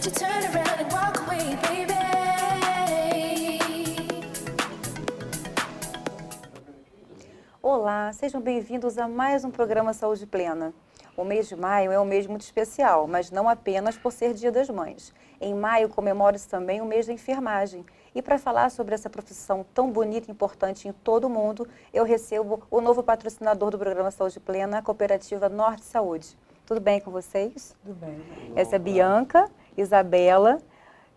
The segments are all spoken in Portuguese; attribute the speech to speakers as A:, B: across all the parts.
A: you turn around and walk away, baby.
B: Olá, sejam bem-vindos a mais um programa Saúde Plena. O mês de maio é um mês muito especial, mas não apenas por ser Dia das Mães. Em maio comemora-se também o mês da enfermagem. E para falar sobre essa profissão tão bonita e importante em todo o mundo, eu recebo o novo patrocinador do programa Saúde Plena, a Cooperativa Norte Saúde. Tudo bem com vocês?
C: Tudo bem.
B: Essa é Bianca, Isabela,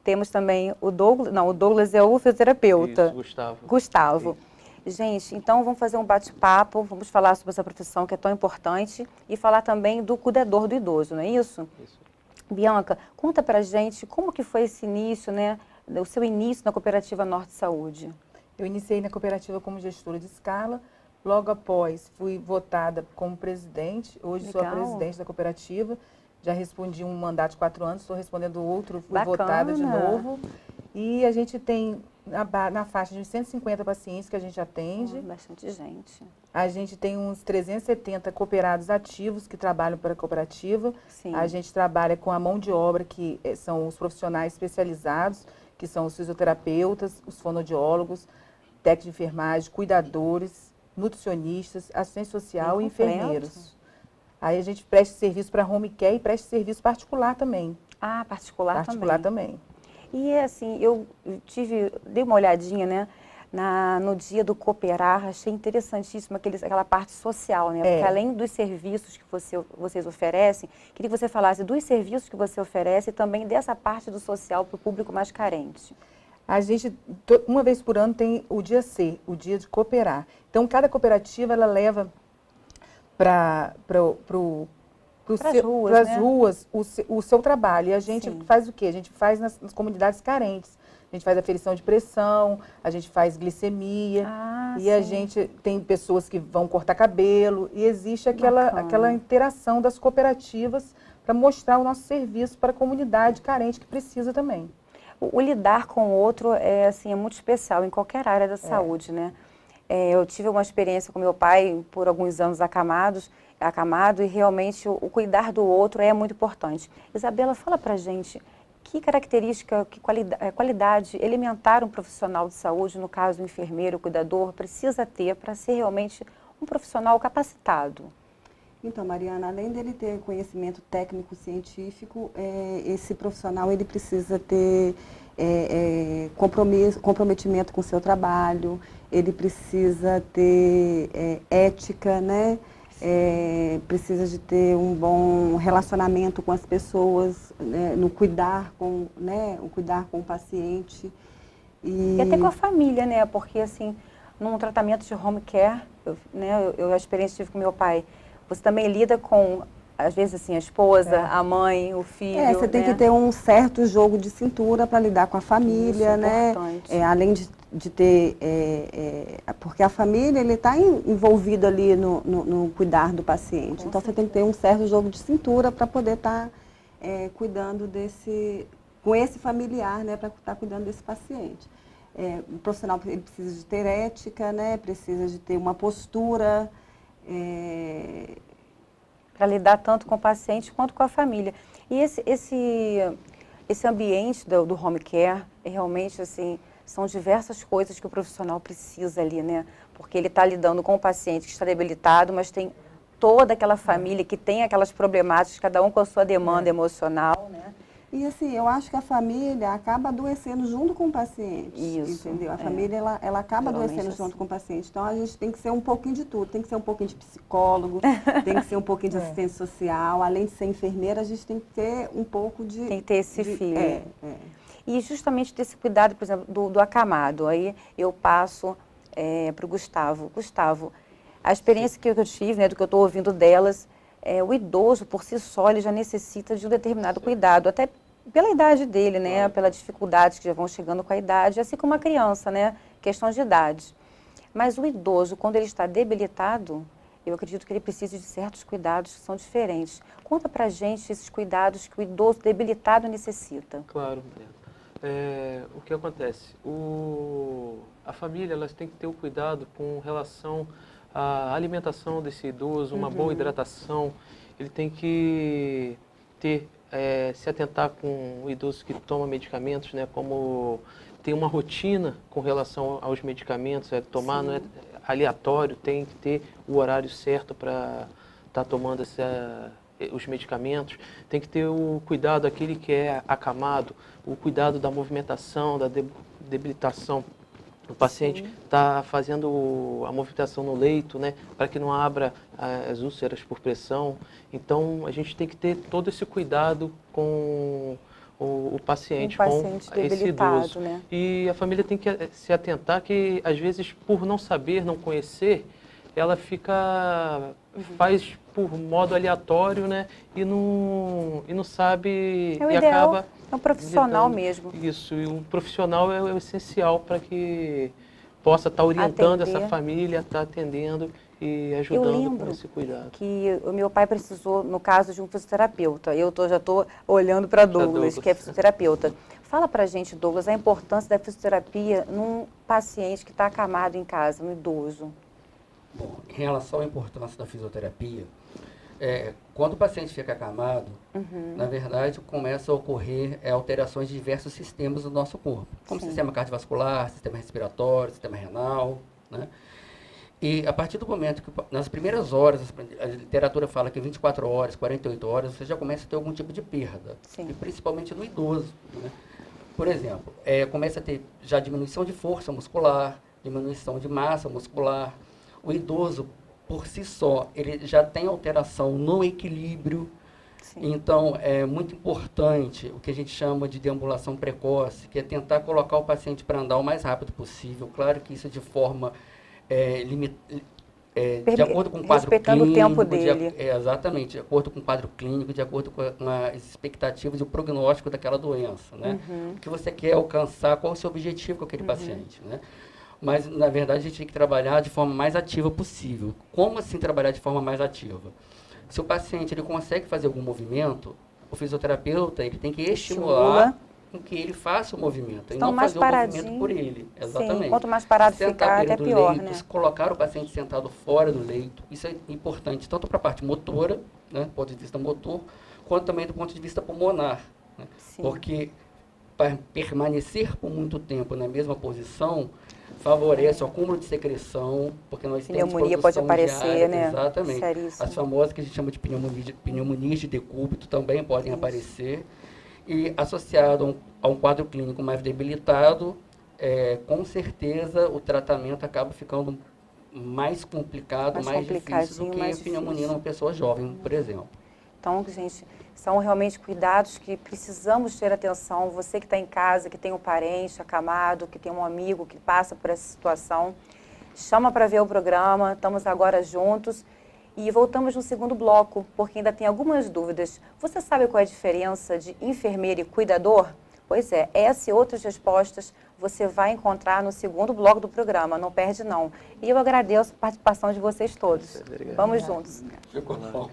B: temos também o Douglas, não, o Douglas é o fisioterapeuta.
D: Isso,
B: Gustavo.
D: Isso.
B: Gente, então vamos fazer um bate-papo, vamos falar sobre essa profissão que é tão importante e falar também do cuidador do idoso, não é isso?
D: Isso.
B: Bianca, conta pra gente como que foi esse início, né, o seu início na Cooperativa Norte Saúde.
C: Eu iniciei na cooperativa como gestora de escala, logo após fui votada como presidente, hoje sou a
B: Legal.
C: presidente da cooperativa, já respondi um mandato de 4 anos, estou respondendo outro, fui
B: Bacana.
C: votada de novo. E a gente tem na faixa de 150 pacientes que a gente atende.
B: Bastante gente.
C: A gente tem uns 370 cooperados ativos que trabalham para a cooperativa.
B: Sim.
C: A gente trabalha com a mão de obra, que são os profissionais especializados, que são os fisioterapeutas, os fonoaudiólogos, técnicos de enfermagem, cuidadores, nutricionistas, assistente social e
B: completo.
C: Enfermeiros. Aí a gente presta serviço para home care e presta serviço particular também.
B: Ah, particular
C: Particular também.
B: E assim, dei uma olhadinha, né, no dia do Cooperar, achei interessantíssimo aquela parte social, né? Porque além dos serviços que vocês oferecem, queria que você falasse dos serviços que você oferece e também dessa parte do social para o público mais carente.
C: A gente, uma vez por ano, tem o dia C, o dia de cooperar. Então, cada cooperativa, ela leva para as ruas o seu trabalho. E a gente faz o quê? A gente faz nas comunidades carentes. A gente faz aferição de pressão, a gente faz glicemia. E a gente tem pessoas que vão cortar cabelo. E existe aquela interação das cooperativas para mostrar o nosso serviço para a comunidade carente que precisa também.
B: O lidar com o outro é muito especial em qualquer área da saúde, né? Eu tive uma experiência com meu pai por alguns anos acamado e realmente o cuidar do outro é muito importante. Isabela, fala pra gente que característica, que qualidade elementar um profissional de saúde, no caso o enfermeiro, o cuidador, precisa ter para ser realmente um profissional capacitado.
E: Então, Mariana, além dele ter conhecimento técnico-científico, esse profissional ele precisa ter comprometimento com o seu trabalho, ele precisa ter ética, né? Precisa de ter um bom relacionamento com as pessoas, né? No cuidar com, né? O cuidar com o paciente.
B: E até com a família, né? Porque, assim, num tratamento de home care, a experiência que tive com meu pai, você também lida com, às vezes, assim, a esposa, a mãe, o filho.
E: Você tem que ter um certo jogo de cintura para lidar com a família,
B: Isso,
E: né?
B: importante.
E: Além de ter, porque a família ele está envolvido ali no cuidar do paciente. Então você tem que ter um certo jogo de cintura para poder estar cuidando com esse familiar, né? Para estar cuidando desse paciente. O profissional ele precisa de ter ética, né? Precisa de ter uma postura.
B: Para lidar tanto com o paciente quanto com a família. E esse ambiente do home care, realmente, assim, são diversas coisas que o profissional precisa ali, né? Porque ele está lidando com o paciente que está debilitado, mas tem toda aquela família que tem aquelas problemáticas, cada um com a sua demanda emocional, né?
E: E assim, eu acho que a família acaba adoecendo junto com o paciente.
B: Isso.
E: Entendeu? A família, ela acaba
B: Geralmente
E: adoecendo
B: assim.
E: junto com o paciente. Então, a gente tem que ser um pouquinho de tudo. Tem que ser um pouquinho de psicólogo, tem que ser um pouquinho de assistente social. Além de ser enfermeira, a gente tem que ter um pouco de...
B: Tem que ter esse feeling. E justamente desse cuidado, por exemplo, do acamado. Aí eu passo para o Gustavo. Gustavo, a experiência que eu tive, né, do que eu estou ouvindo delas, o idoso, por si só, ele já necessita de um determinado cuidado, até pela idade dele, né,
D: Claro.
B: pelas dificuldades que já vão chegando com a idade, assim como a criança, né, questão de idade. Mas o idoso, quando ele está debilitado, eu acredito que ele precisa de certos cuidados que são diferentes. Conta pra gente esses cuidados que o idoso debilitado necessita.
D: Claro, Mariana. O que acontece? A família elas tem que ter o cuidado com relação à alimentação desse idoso, uma boa hidratação. Ele tem que ter se atentar com o idoso que toma medicamentos, né? Como ter uma rotina com relação aos medicamentos, tomar não é aleatório, tem que ter o horário certo para estar tomando os medicamentos, tem que ter o cuidado, aquele que é acamado, o cuidado da movimentação, da debilitação. O paciente está fazendo a movimentação no leito, né, para que não abra as úlceras por pressão. Então, a gente tem que ter todo esse cuidado com o paciente, com esse idoso.
B: Né?
D: E a família tem que se atentar que, às vezes, por não saber, não conhecer, ela faz por modo aleatório, né, e não sabe,
B: o
D: e
B: ideal
D: acaba...
B: É um profissional
D: lidando.
B: mesmo.
D: Isso, e um profissional é o essencial para que possa estar orientando essa família, estar atendendo e ajudando com esse cuidado.
B: Que o meu pai precisou, no caso, de um fisioterapeuta. Eu já estou olhando para Douglas, que é fisioterapeuta. Fala para a gente, Douglas, a importância da fisioterapia num paciente que está acamado em casa, um idoso.
F: Bom, em relação à importância da fisioterapia, quando o paciente fica acamado, na verdade, começa a ocorrer alterações de diversos sistemas do nosso corpo, como sistema cardiovascular, sistema respiratório, sistema renal, né? E a partir do momento que, nas primeiras horas, a literatura fala que 24 horas, 48 horas, você já começa a ter algum tipo de perda, e principalmente no idoso, né? Por exemplo, começa a ter já diminuição de força muscular, diminuição de massa muscular. O idoso, por si só, ele já tem alteração no equilíbrio. Então, é muito importante o que a gente chama de deambulação precoce, que é tentar colocar o paciente para andar o mais rápido possível. Claro que isso de forma de acordo com o quadro
B: respeitando
F: clínico.
B: O tempo dele.
F: Exatamente, de acordo com o quadro clínico, de acordo com as expectativas e o prognóstico daquela doença, né? O que você quer alcançar, qual é o seu objetivo com aquele paciente, né? Mas, na verdade, a gente tem que trabalhar de forma mais ativa possível. Como assim trabalhar de forma mais ativa? Se o paciente ele consegue fazer algum movimento, o fisioterapeuta ele tem que estimular com que ele faça o movimento, e não fazer o movimento por ele. Exatamente.
B: Sim, quanto mais parado ficar, até pior,
F: leito,
B: né?
F: Colocar o paciente sentado fora do leito, isso é importante, tanto para a parte motora, né, do ponto de vista motor, quanto também do ponto de vista pulmonar. Né? Porque para permanecer por muito tempo na mesma posição, favorece o acúmulo de secreção, porque nós temos
B: pneumonia pode aparecer,
F: diária,
B: né?
F: Exatamente.
B: Seríssimo.
F: As famosas que a gente chama de pneumonias de decúbito também podem aparecer. E associado a um quadro clínico mais debilitado, com certeza o tratamento acaba ficando mais complicado, mais difícil do que a pneumonia numa pessoa jovem, por exemplo.
B: Então, gente, são realmente cuidados que precisamos ter atenção. Você que está em casa, que tem um parente acamado, que tem um amigo que passa por essa situação, chama para ver o programa, estamos agora juntos. E voltamos no segundo bloco, porque ainda tem algumas dúvidas. Você sabe qual é a diferença de enfermeiro e cuidador? Pois é, essa e outras respostas você vai encontrar no segundo bloco do programa, não perde não. E eu agradeço a participação de vocês todos. Vamos juntos.
F: Ficou bom.